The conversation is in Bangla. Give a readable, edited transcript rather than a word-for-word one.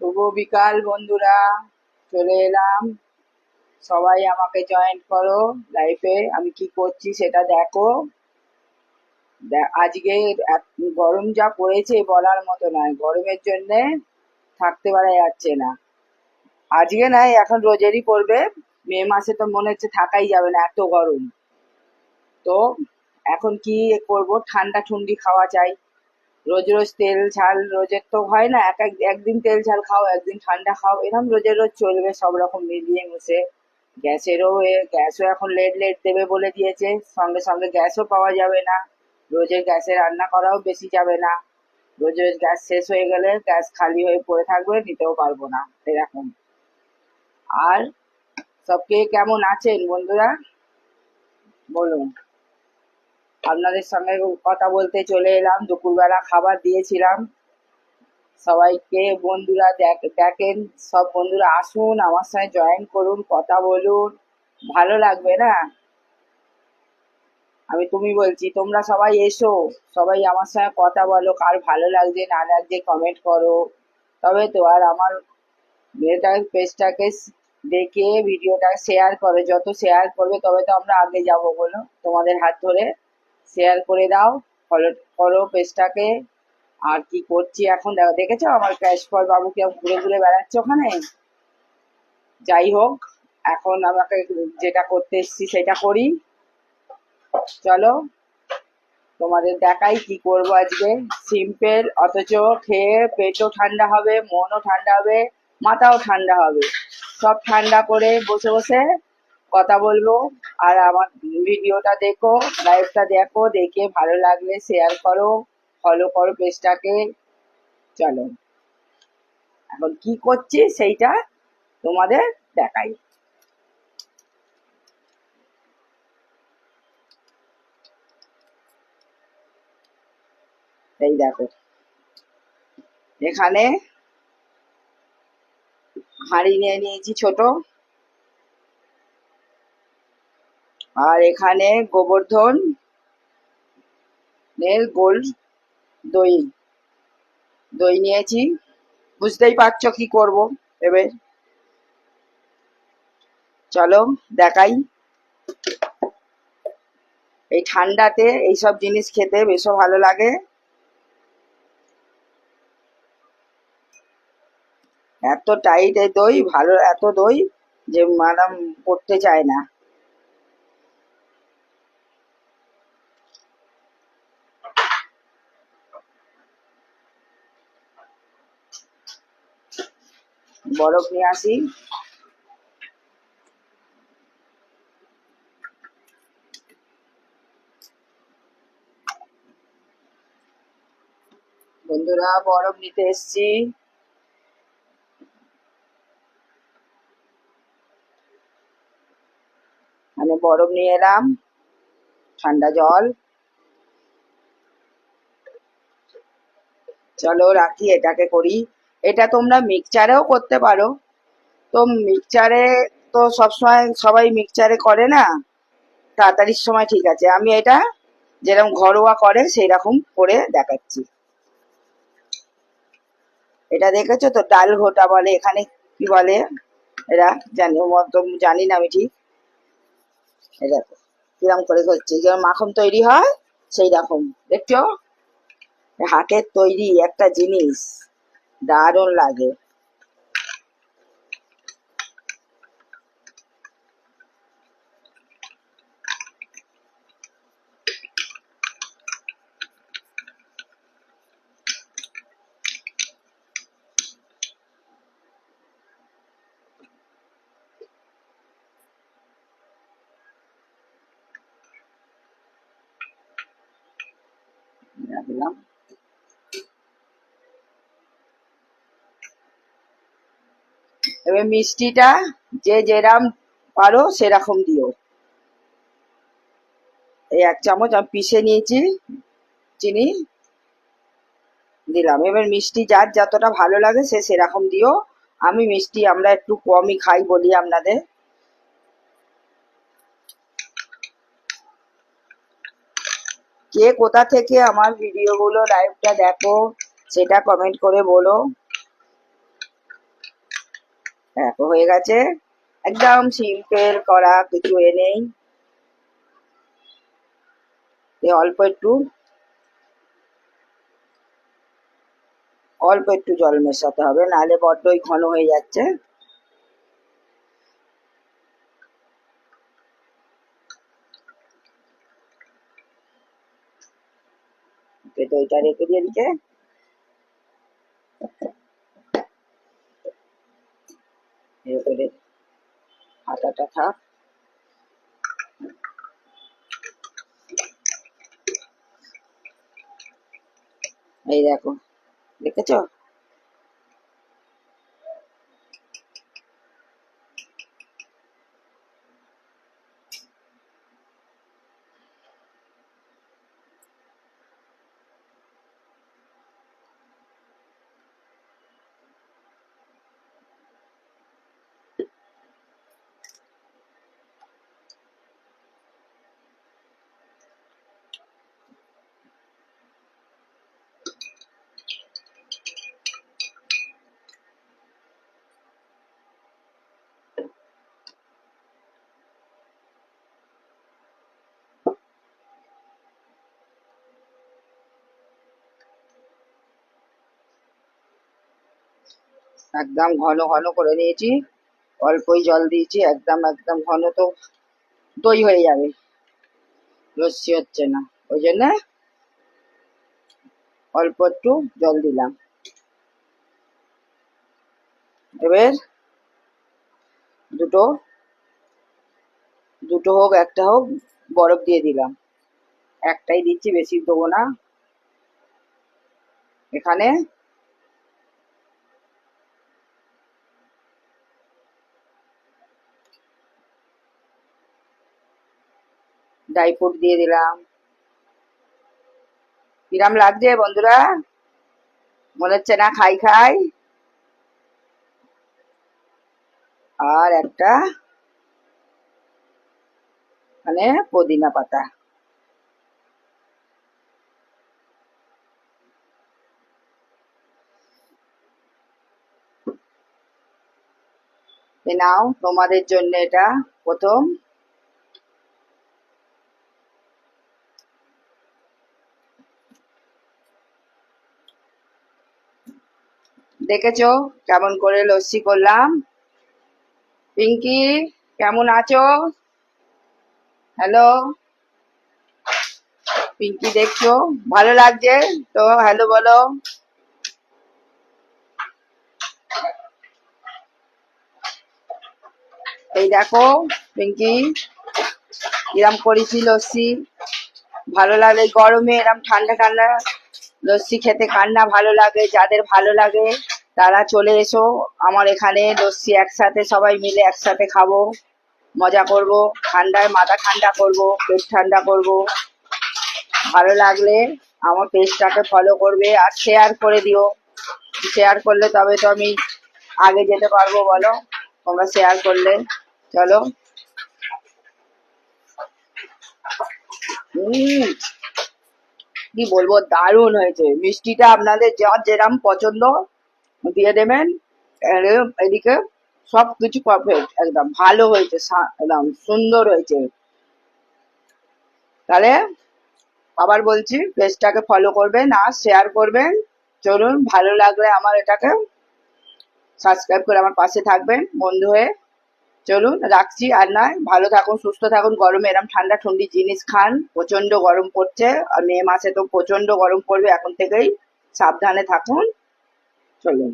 শুভ বিকাল বন্ধুরা, চলে এলাম। সবাই আমাকে জয়েন করো লাইফে। আমি কি করছি সেটা দেখো। আজকে গরম যা পড়েছে বলার মতো নয়। গরমের জন্যে থাকতে পারা যাচ্ছে না। আজকে নাই, এখন রোজেরই পড়বে। মে মাসে তো মনে হচ্ছে থাকাই যাবে না, এত গরম। তো এখন কি করব, ঠান্ডা ঠুন্ডি খাওয়া চাই। রোজ রোজ তেল ঝাল রোজের তো হয় না। একদিন তেল ঝাল খাও, একদিন ঠান্ডা খাও, এরকম রোজের রোজ চলবে সব রকম মিলিয়ে মিশে। গ্যাসও এখন লেট লেট দেবে বলে দিয়েছে। সঙ্গে সঙ্গে গ্যাসও পাওয়া যাবে না। রোজের গ্যাসে রান্না করাও বেশি যাবে না। রোজ রোজ গ্যাস শেষ হয়ে গেলে গ্যাস খালি হয়ে পড়ে থাকবে, নিতেও পারবো না এরকম। আর সব কে কেমন আছেন বন্ধুরা, বলুন। আপনাদের সঙ্গে কথা বলতে চলে এলাম। দুপুরবেলা খাবার দিয়েছিলাম সবাইকে। বন্ধুরা দেখেন, সব বন্ধুরা আসুন আমার সঙ্গে জয়েন করুন, কথা বলুন, ভালো লাগবে না। আমি তুমি বলছি, তোমরা সবাই এসো, সবাই আমার সঙ্গে কথা বলো, কার ভালো লাগছে না লাগছে কমেন্ট করো। তবে তো আর আমার মেয়েটার পেজটাকে দেখে ভিডিওটা শেয়ার করো। যত শেয়ার করবে তবে তো আমরা আগে যাব, বলো। তোমাদের হাত ধরে শেয়ার করে দাও, ফলো করো পেজটাকে। আর কি করছি এখন দেখো, দেখেছো আমার ক্যাশপল বাবু কেমন ঘুরে ঘুরে বেড়াচ্ছে ওখানে। যাই হোক, এখন আমাকে যেটা করতে এসছি সেটা করি। চলো তোমাদের দেখাই কি করব আজকে। সিম্পল, অথচ খেয়ে পেটও ঠান্ডা হবে, মনও ঠান্ডা হবে, মাথাও ঠান্ডা হবে। সব ঠান্ডা করে বসে বসে কথা বলবো। আর আমার ভিডিওটা দেখো, লাইভটা দেখো, দেখে ভালো লাগলে শেয়ার করো, ফলো করো পেজটাকে। চলো এখন কি করছি সেইটা তোমাদের দেখাই। এই দেখো, এখানে হাঁড়ি নিয়ে নিয়েছি ছোট। আর এখানে গোবর্ধন গোল্ড দই দই নিয়েছি। বুঝতেই পারছো কি করব এবার। চলো দেখাই। এই ঠান্ডাতে এইসব জিনিস খেতে বেশ ভালো লাগে। এত টাইট এই দই, ভালো এত দই যে ম্যাডাম পড়তে চায় না। বরফ নিয়ে আসি। বন্ধুরা বরফ নিতে এসছি। মানে বরফ নিয়ে এলাম, ঠান্ডা জল। চলো রাখি, এটাকে করি। এটা তোমরা মিক্সচারেও করতে পারো। তো মিক্সচারে তো সবসময় সবাই মিক্সচারে করে না, তাড়াতাড়ির সময় ঠিক আছে। আমি এটা যেরকম ঘরোয়া করে সেই রকম করে দেখাচ্ছি। এটা দেখেছো তো, ডাল ঘোটা বলে এখানে, কি বলে এরা জানি, মতো জানি না আমি ঠিক। এটা কিরম করে হচ্ছে, যেমন মাখন তৈরি হয় সেই রকম, দেখছো। হাতের তৈরি একটা জিনিস, দারুণ লাগে। রাখলাম। এবার মিষ্টিটা যে যেরাম পারো সেরকম দিও। এই 1 চামচ আমি পিষে নিয়েছি চিনি, দিলাম। এবার মিষ্টি যার যতটা ভালো লাগে সে সেরকম দিও। আমি মিষ্টি আমরা একটু কমই খাই বলি আপনাদের। কে কোথা থেকে আমার ভিডিওগুলো লাইভটা দেখো সেটা কমেন্ট করে বলো। দেখো হয়ে গেছে, একদম সিম্পল করা, কিছু এ নেই। অল্প একটু অল্প একটু জল মেশাতে হবে, নাহলে বড্ডই ঘন হয়ে যাচ্ছে। দইটা রেখে দিয়ে দিকে এরপরে আটাটা থাক। এই দেখো, দেখেছো? একদম ঘন ঘন করে নিয়েছি, অল্পই জল দিয়েছি, একদম একদম ঘন তো দই হয়ে যাবে, লস্যি হচ্ছে না, ওই জন্য অল্প একটু জল দিলাম। এবার দুটো দুটো হোক একটা হোক বরফ দিয়ে দিলাম, একটাই দিচ্ছি, বেশি দেবো না। এখানে ড্রাই ফ্রুট দিয়ে দিলাম। কিরাম লাগছে বন্ধুরা? মনে হচ্ছে না খাই খাই? আর একটা মানে পুদিনা পাতা। এ নাও তোমাদের জন্য এটা প্রথম। দেখেছো কেমন করে লস্যি করলাম? পিঙ্কি, কেমন আছো? হ্যালো পিঙ্কি, দেখছো? ভালো লাগছে তো? হ্যালো বলো। এই দেখো পিঙ্কি, এরম করেছি লস্যি। ভালো লাগে গরমে, এরম ঠান্ডা ঠান্ডা লস্যি খেতে কার না ভালো লাগে? যাদের ভালো লাগে তারা চলে এসো আমার এখানে, লস্যি একসাথে সবাই মিলে একসাথে খাবো, মজা করব, ঠান্ডায় মাথা ঠান্ডা করব, পেট ঠান্ডা করব। ভালো লাগলে আমার পেজটাকে ফলো করবে আর শেয়ার করে দিও। শেয়ার করলে তবে তো আমি আগে যেতে পারবো, বলো? তোমরা শেয়ার করলে। চলো। কি বলবো, দারুণ হয়েছে। মিষ্টিটা আপনাদের যার যেরকম পছন্দ দিয়ে দেবেন। এদিকে সব কিছু পারফেক্ট, একদম ভালো হয়েছে, একদম সুন্দর হয়েছে। তাহলে আবার বলছি, পেজটাকে ফলো করবেন আর শেয়ার করবেন। চলুন, ভালো লাগলে আমার এটাকে সাবস্ক্রাইব করে আমার পাশে থাকবেন বন্ধু হয়ে। চলুন রাখছি, আর নয়, ভালো থাকুন, সুস্থ থাকুন। গরমে এরম ঠান্ডা ঠান্ডি জিনিস খান, প্রচন্ড গরম পড়ছে, আর মে মাসে তো প্রচন্ড গরম পড়বে, এখন থেকেই সাবধানে থাকুন। চলুন।